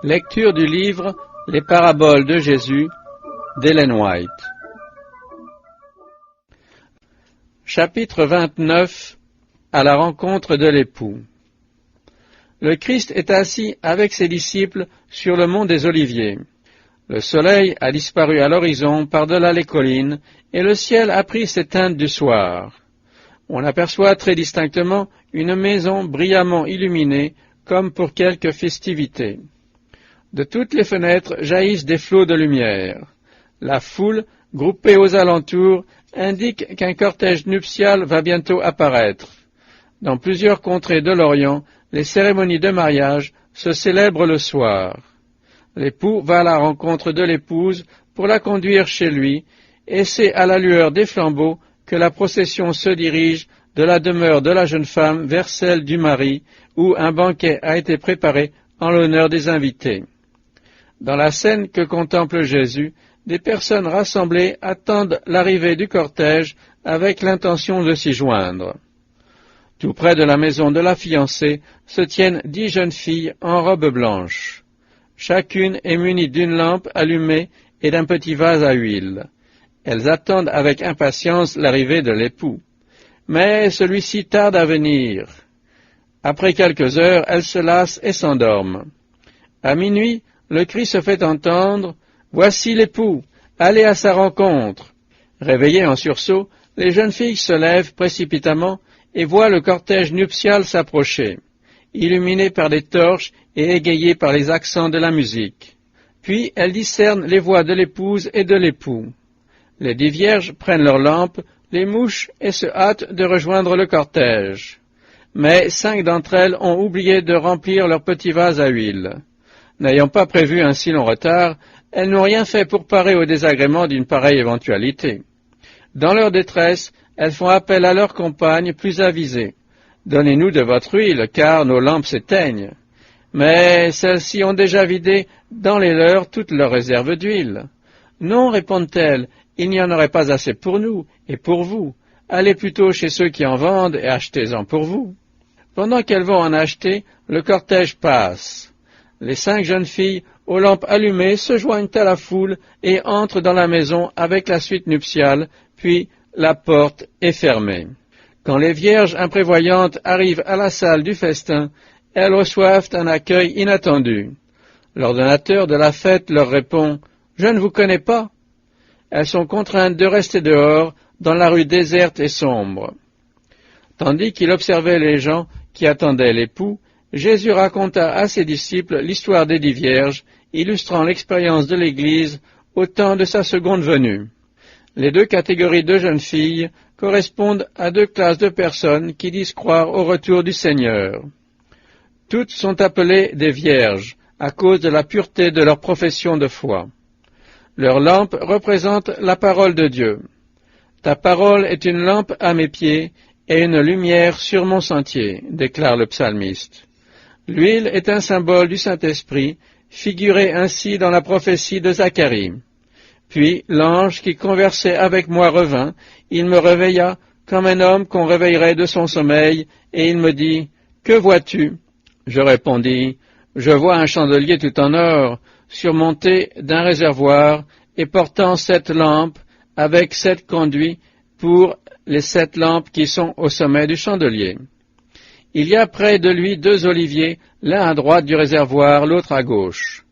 Lecture du livre Les paraboles de Jésus d'Ellen White. Chapitre 29. À la rencontre de l'époux. Le Christ est assis avec ses disciples sur le mont des Oliviers. Le soleil a disparu à l'horizon par-delà les collines, et le ciel a pris ses teintes du soir. On aperçoit très distinctement une maison brillamment illuminée, comme pour quelque festivité. De toutes les fenêtres jaillissent des flots de lumière. La foule, groupée aux alentours, indique qu'un cortège nuptial va bientôt apparaître. Dans plusieurs contrées de l'Orient, les cérémonies de mariage se célèbrent le soir. L'époux va à la rencontre de l'épouse pour la conduire chez lui, et c'est à la lueur des flambeaux que la procession se dirige de la demeure de la jeune femme vers celle du mari, où un banquet a été préparé en l'honneur des invités. Dans la scène que contemple Jésus, des personnes rassemblées attendent l'arrivée du cortège avec l'intention de s'y joindre. Tout près de la maison de la fiancée se tiennent 10 jeunes filles en robe blanche. Chacune est munie d'une lampe allumée et d'un petit vase à huile. Elles attendent avec impatience l'arrivée de l'époux. Mais celui-ci tarde à venir. Après quelques heures, elles se lassent et s'endorment. À minuit, le cri se fait entendre « Voici l'époux, allez à sa rencontre !» Réveillées en sursaut, les jeunes filles se lèvent précipitamment et voient le cortège nuptial s'approcher, illuminé par des torches et égayé par les accents de la musique. Puis elles discernent les voix de l'épouse et de l'époux. Les 10 vierges prennent leurs lampes, les mouchent et se hâtent de rejoindre le cortège. Mais 5 d'entre elles ont oublié de remplir leur petit vase à huile. N'ayant pas prévu un si long retard, elles n'ont rien fait pour parer au désagrément d'une pareille éventualité. Dans leur détresse, elles font appel à leurs compagnes plus avisées. « Donnez-nous de votre huile, car nos lampes s'éteignent. » Mais celles-ci ont déjà vidé dans les leurs toutes leurs réserves d'huile. « Non, répondent-elles, il n'y en aurait pas assez pour nous et pour vous. Allez plutôt chez ceux qui en vendent et achetez-en pour vous. » Pendant qu'elles vont en acheter, le cortège passe. Les 5 jeunes filles, aux lampes allumées, se joignent à la foule et entrent dans la maison avec la suite nuptiale, puis la porte est fermée. Quand les vierges imprévoyantes arrivent à la salle du festin, elles reçoivent un accueil inattendu. L'ordonnateur de la fête leur répond « Je ne vous connais pas ». Elles sont contraintes de rester dehors, dans la rue déserte et sombre. Tandis qu'il observait les gens qui attendaient l'époux, Jésus raconta à ses disciples l'histoire des 10 vierges, illustrant l'expérience de l'Église au temps de sa seconde venue. Les 2 catégories de jeunes filles correspondent à 2 classes de personnes qui disent croire au retour du Seigneur. Toutes sont appelées des vierges à cause de la pureté de leur profession de foi. Leur lampe représente la parole de Dieu. Ta parole est une lampe à mes pieds et une lumière sur mon sentier, déclare le psalmiste. L'huile est un symbole du Saint-Esprit, figuré ainsi dans la prophétie de Zacharie. Puis l'ange qui conversait avec moi revint, il me réveilla comme un homme qu'on réveillerait de son sommeil, et il me dit « Que vois-tu » Je répondis « Je vois un chandelier tout en or, surmonté d'un réservoir, et portant 7 lampes, avec 7 conduits pour les 7 lampes qui sont au sommet du chandelier. Il y a près de lui 2 oliviers, l'un à droite du réservoir, l'autre à gauche. »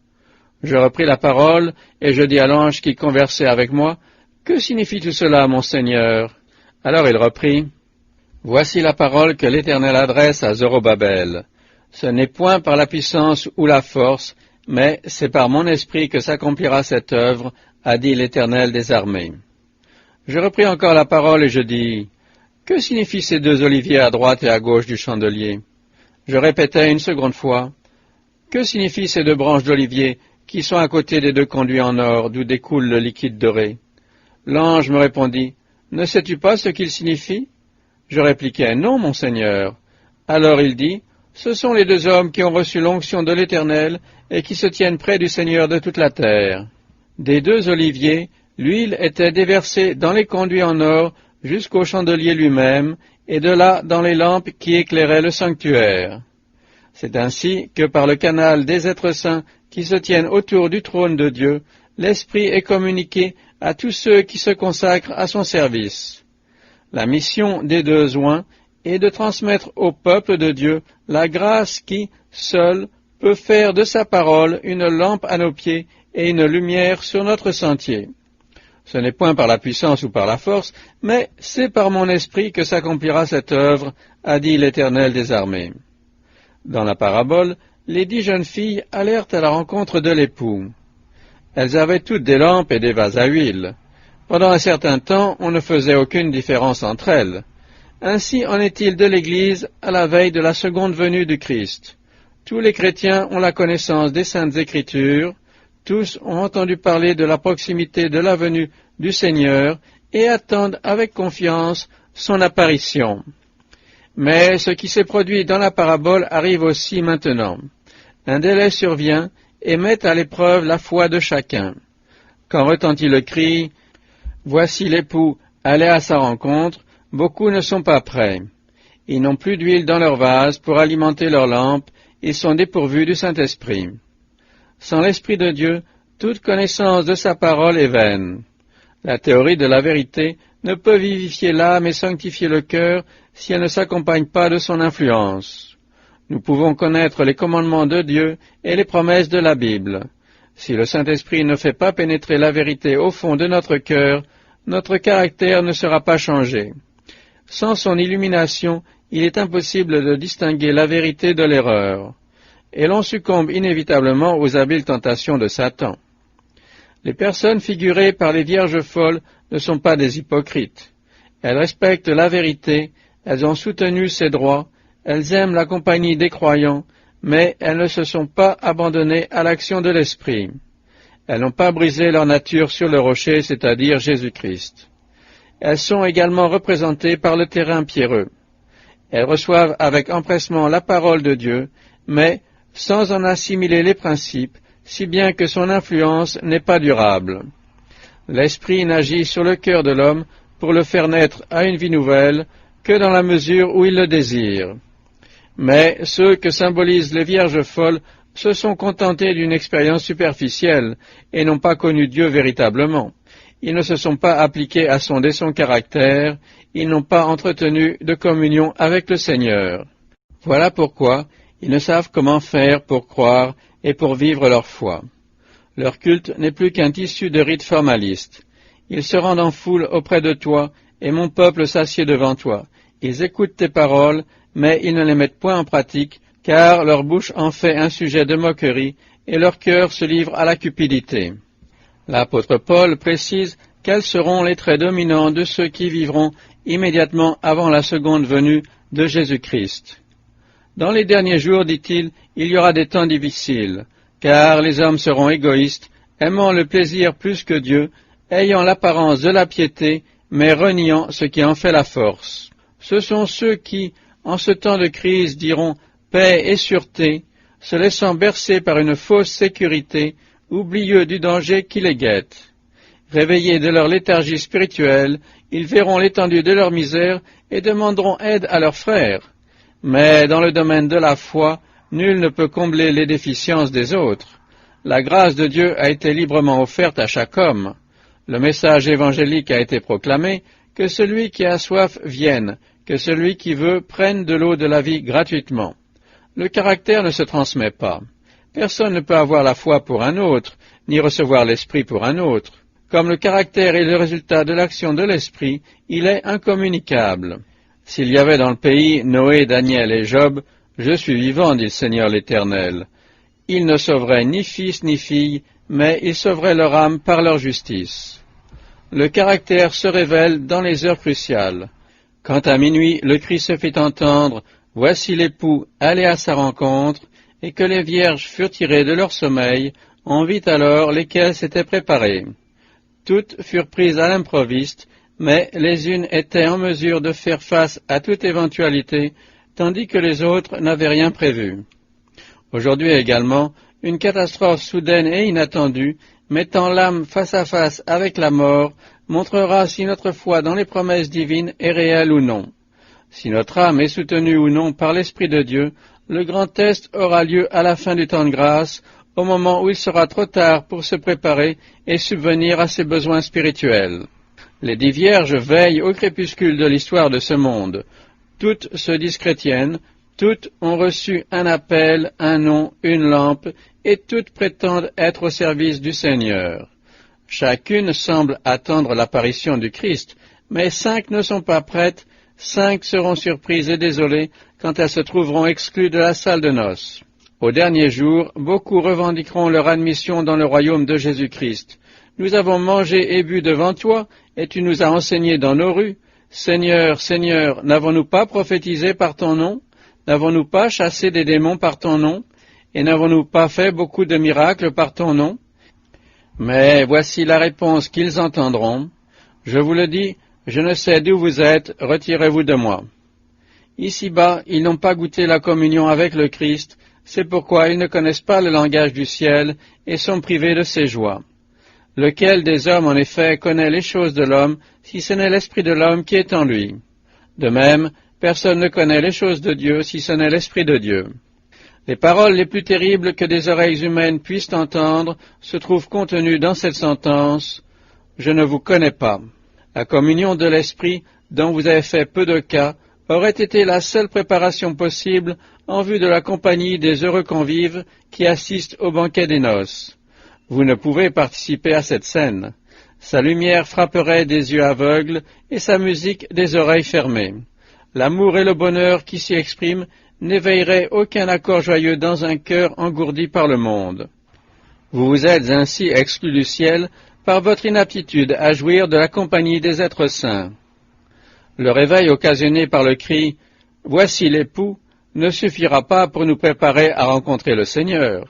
Je repris la parole, et je dis à l'ange qui conversait avec moi, « Que signifie tout cela, mon Seigneur ?» Alors il reprit, « Voici la parole que l'Éternel adresse à Zorobabel. Ce n'est point par la puissance ou la force, mais c'est par mon esprit que s'accomplira cette œuvre, a dit l'Éternel des armées. » Je repris encore la parole et je dis, « Que signifient ces 2 oliviers à droite et à gauche du chandelier ?» Je répétai une seconde fois, « Que signifient ces 2 branches d'olivier qui sont à côté des 2 conduits en or, d'où découle le liquide doré ?» L'ange me répondit, « Ne sais-tu pas ce qu'ils signifient ?» Je répliquai, « Non, mon Seigneur. » Alors il dit, « Ce sont les 2 hommes qui ont reçu l'onction de l'Éternel et qui se tiennent près du Seigneur de toute la terre. » Des 2 oliviers, l'huile était déversée dans les conduits en or jusqu'au chandelier lui-même, et de là dans les lampes qui éclairaient le sanctuaire. C'est ainsi que par le canal des êtres saints qui se tiennent autour du trône de Dieu, l'Esprit est communiqué à tous ceux qui se consacrent à son service. La mission des deux oints est de transmettre au peuple de Dieu la grâce qui, seule, peut faire de sa parole une lampe à nos pieds et une lumière sur notre sentier. Ce n'est point par la puissance ou par la force, mais c'est par mon esprit que s'accomplira cette œuvre, a dit l'Éternel des armées. Dans la parabole, les 10 jeunes filles allèrent à la rencontre de l'époux. Elles avaient toutes des lampes et des vases à huile. Pendant un certain temps, on ne faisait aucune différence entre elles. Ainsi en est-il de l'Église à la veille de la seconde venue du Christ. Tous les chrétiens ont la connaissance des Saintes Écritures, tous ont entendu parler de la proximité de la venue du Seigneur et attendent avec confiance son apparition. Mais ce qui s'est produit dans la parabole arrive aussi maintenant. Un délai survient et met à l'épreuve la foi de chacun. Quand retentit le cri « Voici l'époux, allez à sa rencontre », beaucoup ne sont pas prêts. Ils n'ont plus d'huile dans leur vase pour alimenter leurs lampes, ils sont dépourvus du Saint-Esprit. Sans l'Esprit de Dieu, toute connaissance de sa parole est vaine. La théorie de la vérité ne peut vivifier l'âme et sanctifier le cœur si elle ne s'accompagne pas de son influence. Nous pouvons connaître les commandements de Dieu et les promesses de la Bible. Si le Saint-Esprit ne fait pas pénétrer la vérité au fond de notre cœur, notre caractère ne sera pas changé. Sans son illumination, il est impossible de distinguer la vérité de l'erreur, et l'on succombe inévitablement aux habiles tentations de Satan. Les personnes figurées par les vierges folles ne sont pas des hypocrites. Elles respectent la vérité, elles ont soutenu ses droits, elles aiment la compagnie des croyants, mais elles ne se sont pas abandonnées à l'action de l'Esprit. Elles n'ont pas brisé leur nature sur le rocher, c'est-à-dire Jésus-Christ. Elles sont également représentées par le terrain pierreux. Elles reçoivent avec empressement la parole de Dieu, mais sans en assimiler les principes, si bien que son influence n'est pas durable. L'Esprit n'agit sur le cœur de l'homme pour le faire naître à une vie nouvelle que dans la mesure où il le désire. Mais ceux que symbolisent les vierges folles se sont contentés d'une expérience superficielle et n'ont pas connu Dieu véritablement. Ils ne se sont pas appliqués à sonder son caractère, ils n'ont pas entretenu de communion avec le Seigneur. Voilà pourquoi ils ne savent comment faire pour croire et pour vivre leur foi. Leur culte n'est plus qu'un tissu de rites formalistes. Ils se rendent en foule auprès de toi, et mon peuple s'assied devant toi. Ils écoutent tes paroles, mais ils ne les mettent point en pratique, car leur bouche en fait un sujet de moquerie, et leur cœur se livre à la cupidité. L'apôtre Paul précise quels seront les traits dominants de ceux qui vivront immédiatement avant la seconde venue de Jésus-Christ. Dans les derniers jours, dit-il, il y aura des temps difficiles, car les hommes seront égoïstes, aimant le plaisir plus que Dieu, ayant l'apparence de la piété, mais reniant ce qui en fait la force. Ce sont ceux qui, en ce temps de crise, diront paix et sûreté, se laissant bercer par une fausse sécurité, oublieux du danger qui les guette. Réveillés de leur léthargie spirituelle, ils verront l'étendue de leur misère et demanderont aide à leurs frères. Mais dans le domaine de la foi, nul ne peut combler les déficiences des autres. La grâce de Dieu a été librement offerte à chaque homme. Le message évangélique a été proclamé, que celui qui a soif vienne, que celui qui veut prenne de l'eau de la vie gratuitement. Le caractère ne se transmet pas. Personne ne peut avoir la foi pour un autre, ni recevoir l'esprit pour un autre. Comme le caractère est le résultat de l'action de l'esprit, il est incommunicable. S'il y avait dans le pays Noé, Daniel et Job, je suis vivant, dit le Seigneur l'Éternel. Ils ne sauveraient ni fils ni fille, mais ils sauveraient leur âme par leur justice. Le caractère se révèle dans les heures cruciales. Quand à minuit le cri se fit entendre, « Voici l'époux, allez à sa rencontre », et que les vierges furent tirées de leur sommeil, on vit alors lesquelles s'étaient préparées. Toutes furent prises à l'improviste, mais les unes étaient en mesure de faire face à toute éventualité, tandis que les autres n'avaient rien prévu. Aujourd'hui également, une catastrophe soudaine et inattendue, mettant l'âme face à face avec la mort, montrera si notre foi dans les promesses divines est réelle ou non. Si notre âme est soutenue ou non par l'Esprit de Dieu, Le grand test aura lieu à la fin du temps de grâce, au moment où il sera trop tard pour se préparer et subvenir à ses besoins spirituels. Les 10 vierges veillent au crépuscule de l'histoire de ce monde. Toutes se disent chrétiennes, toutes ont reçu un appel, un nom, une lampe, et toutes prétendent être au service du Seigneur. Chacune semble attendre l'apparition du Christ, mais 5 ne sont pas prêtes, 5 seront surprises et désolées quand elles se trouveront exclues de la salle de noces. Au dernier jour, beaucoup revendiqueront leur admission dans le royaume de Jésus-Christ. Nous avons mangé et bu devant toi, et tu nous as enseigné dans nos rues. Seigneur, Seigneur, n'avons-nous pas prophétisé par ton nom? N'avons-nous pas chassé des démons par ton nom? Et n'avons-nous pas fait beaucoup de miracles par ton nom? Mais voici la réponse qu'ils entendront. Je vous le dis, je ne sais d'où vous êtes, retirez-vous de moi. Ici-bas, ils n'ont pas goûté la communion avec le Christ, c'est pourquoi ils ne connaissent pas le langage du ciel et sont privés de ses joies. Lequel des hommes, en effet, connaît les choses de l'homme, si ce n'est l'esprit de l'homme qui est en lui? De même, personne ne connaît les choses de Dieu, si ce n'est l'esprit de Dieu. Les paroles les plus terribles que des oreilles humaines puissent entendre se trouvent contenues dans cette sentence « Je ne vous connais pas ». La communion de l'esprit, dont vous avez fait peu de cas, aurait été la seule préparation possible en vue de la compagnie des heureux convives qui assistent au banquet des noces. Vous ne pouvez participer à cette scène. Sa lumière frapperait des yeux aveugles et sa musique des oreilles fermées. L'amour et le bonheur qui s'y expriment n'éveilleraient aucun accord joyeux dans un cœur engourdi par le monde. Vous vous êtes ainsi exclus du ciel par votre inaptitude à jouir de la compagnie des êtres saints. Le réveil occasionné par le cri « Voici l'époux » ne suffira pas pour nous préparer à rencontrer le Seigneur.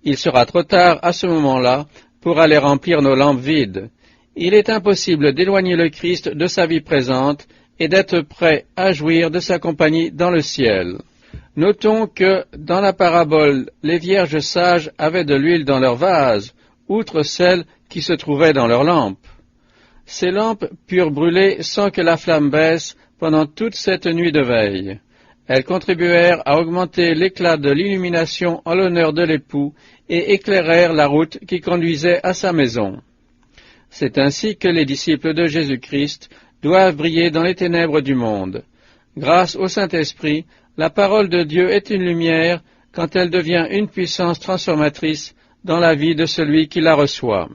Il sera trop tard à ce moment-là pour aller remplir nos lampes vides. Il est impossible d'éloigner le Christ de sa vie présente et d'être prêt à jouir de sa compagnie dans le ciel. Notons que, dans la parabole, les vierges sages avaient de l'huile dans leur vase, outre celle qui se trouvait dans leurs lampes. Ces lampes purent brûler sans que la flamme baisse pendant toute cette nuit de veille. Elles contribuèrent à augmenter l'éclat de l'illumination en l'honneur de l'époux et éclairèrent la route qui conduisait à sa maison. C'est ainsi que les disciples de Jésus-Christ doivent briller dans les ténèbres du monde. Grâce au Saint-Esprit, la parole de Dieu est une lumière quand elle devient une puissance transformatrice dans la vie de celui qui la reçoit.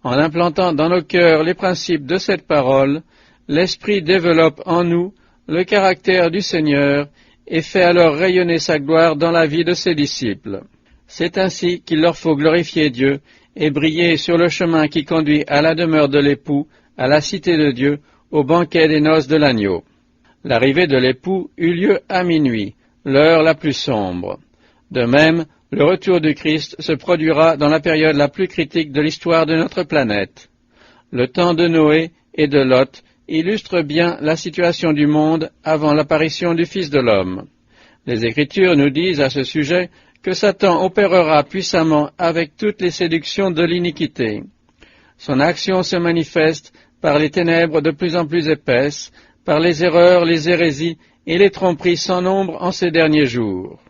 En implantant dans nos cœurs les principes de cette parole, l'Esprit développe en nous le caractère du Seigneur et fait alors rayonner sa gloire dans la vie de ses disciples. C'est ainsi qu'il leur faut glorifier Dieu et briller sur le chemin qui conduit à la demeure de l'époux, à la cité de Dieu, au banquet des noces de l'agneau. L'arrivée de l'époux eut lieu à minuit, l'heure la plus sombre. De même, le retour du Christ se produira dans la période la plus critique de l'histoire de notre planète. Le temps de Noé et de Lot illustre bien la situation du monde avant l'apparition du Fils de l'homme. Les Écritures nous disent à ce sujet que Satan opérera puissamment avec toutes les séductions de l'iniquité. Son action se manifeste par les ténèbres de plus en plus épaisses, par les erreurs, les hérésies et les tromperies sans nombre en ces derniers jours.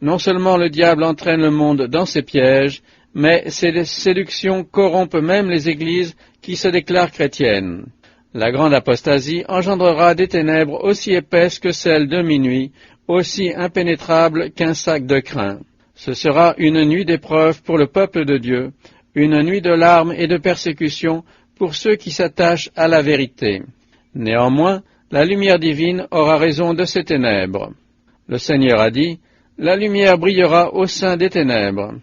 Non seulement le diable entraîne le monde dans ses pièges, mais ces séductions corrompent même les églises qui se déclarent chrétiennes. La grande apostasie engendrera des ténèbres aussi épaisses que celles de minuit, aussi impénétrables qu'un sac de crin. Ce sera une nuit d'épreuve pour le peuple de Dieu, une nuit de larmes et de persécutions pour ceux qui s'attachent à la vérité. Néanmoins, la lumière divine aura raison de ces ténèbres. Le Seigneur a dit, « La lumière brillera au sein des ténèbres. »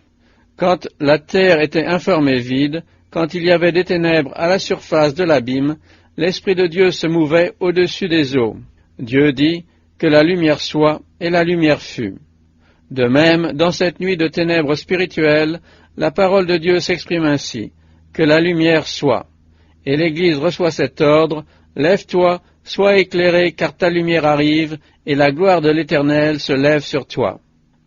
Quand la terre était informe et vide, quand il y avait des ténèbres à la surface de l'abîme, l'Esprit de Dieu se mouvait au-dessus des eaux. Dieu dit, « Que la lumière soit, et la lumière fut. » De même, dans cette nuit de ténèbres spirituelles, la parole de Dieu s'exprime ainsi, « Que la lumière soit. » Et l'Église reçoit cet ordre, « Lève-toi, sois éclairé, car ta lumière arrive, et la gloire de l'Éternel se lève sur toi. »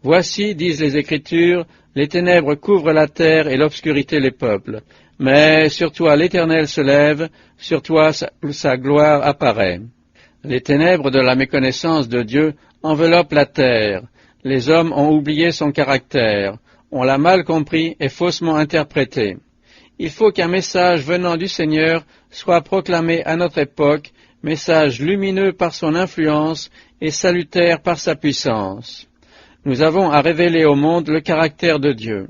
Voici, disent les Écritures, les ténèbres couvrent la terre et l'obscurité les peuples. Mais sur toi l'Éternel se lève, sur toi sa gloire apparaît. Les ténèbres de la méconnaissance de Dieu enveloppent la terre, Les hommes ont oublié son caractère, on l'a mal compris et faussement interprété. Il faut qu'un message venant du Seigneur soit proclamé à notre époque, message lumineux par son influence et salutaire par sa puissance. Nous avons à révéler au monde le caractère de Dieu,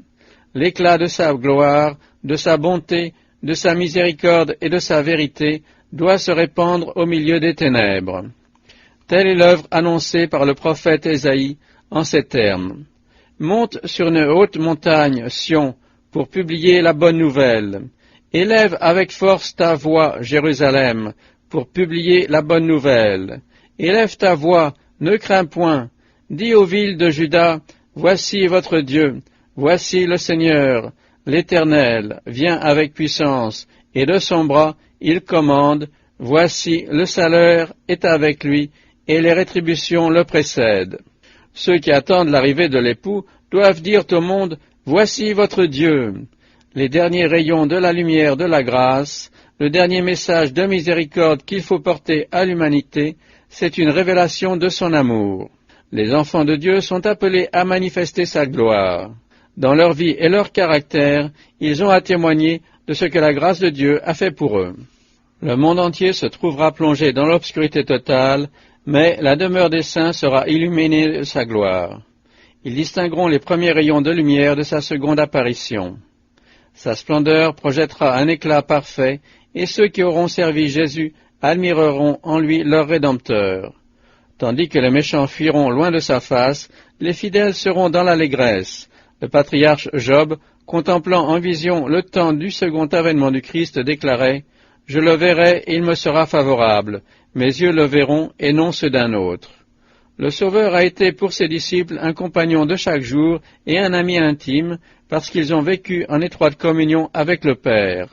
l'éclat de sa gloire, de sa bonté, de sa miséricorde et de sa vérité doit se répandre au milieu des ténèbres. Telle est l'œuvre annoncée par le prophète Ésaïe en ces termes. Monte sur une haute montagne, Sion, pour publier la bonne nouvelle. Élève avec force ta voix, Jérusalem, pour publier la bonne nouvelle. Élève ta voix, ne crains point. Dis aux villes de Juda, voici votre Dieu, voici le Seigneur, l'Éternel, vient avec puissance, et de son bras il commande, voici le salaire est avec lui, et les rétributions le précèdent. Ceux qui attendent l'arrivée de l'époux doivent dire au monde, voici votre Dieu. Les derniers rayons de la lumière de la grâce, le dernier message de miséricorde qu'il faut porter à l'humanité, c'est une révélation de son amour. Les enfants de Dieu sont appelés à manifester sa gloire. Dans leur vie et leur caractère, ils ont à témoigner de ce que la grâce de Dieu a fait pour eux. Le monde entier se trouvera plongé dans l'obscurité totale, mais la demeure des saints sera illuminée de sa gloire. Ils distingueront les premiers rayons de lumière de sa seconde apparition. Sa splendeur projettera un éclat parfait, et ceux qui auront servi Jésus admireront en lui leur Rédempteur. Tandis que les méchants fuiront loin de sa face, les fidèles seront dans l'allégresse. Le patriarche Job, contemplant en vision le temps du second avènement du Christ, déclarait « Je le verrai et il me sera favorable, mes yeux le verront et non ceux d'un autre. » Le Sauveur a été pour ses disciples un compagnon de chaque jour et un ami intime, parce qu'ils ont vécu en étroite communion avec le Père.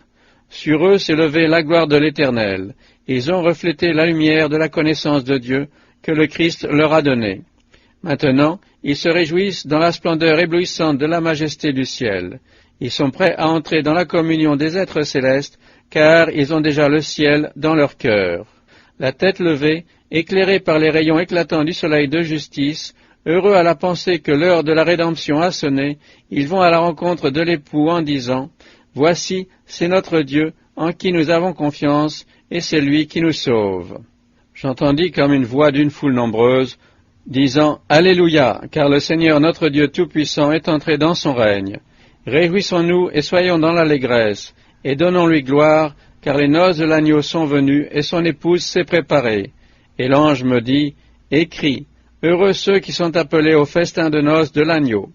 Sur eux s'est levée la gloire de l'Éternel. Ils ont reflété la lumière de la connaissance de Dieu que le Christ leur a donnée. Maintenant, ils se réjouissent dans la splendeur éblouissante de la majesté du ciel. Ils sont prêts à entrer dans la communion des êtres célestes, car ils ont déjà le ciel dans leur cœur. La tête levée, éclairés par les rayons éclatants du soleil de justice, heureux à la pensée que l'heure de la rédemption a sonné, ils vont à la rencontre de l'époux en disant « Voici, c'est notre Dieu, en qui nous avons confiance, et c'est lui qui nous sauve. » J'entendis comme une voix d'une foule nombreuse, disant « Alléluia, car le Seigneur notre Dieu Tout-Puissant est entré dans son règne. Réjouissons-nous et soyons dans l'allégresse, et donnons-lui gloire, car les noces de l'agneau sont venues, et son épouse s'est préparée. » Et l'ange me dit, « Écris, heureux ceux qui sont appelés au festin de noces de l'agneau.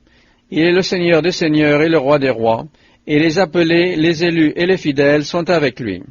Il est le Seigneur des seigneurs et le roi des rois, et les appelés, les élus et les fidèles sont avec lui. »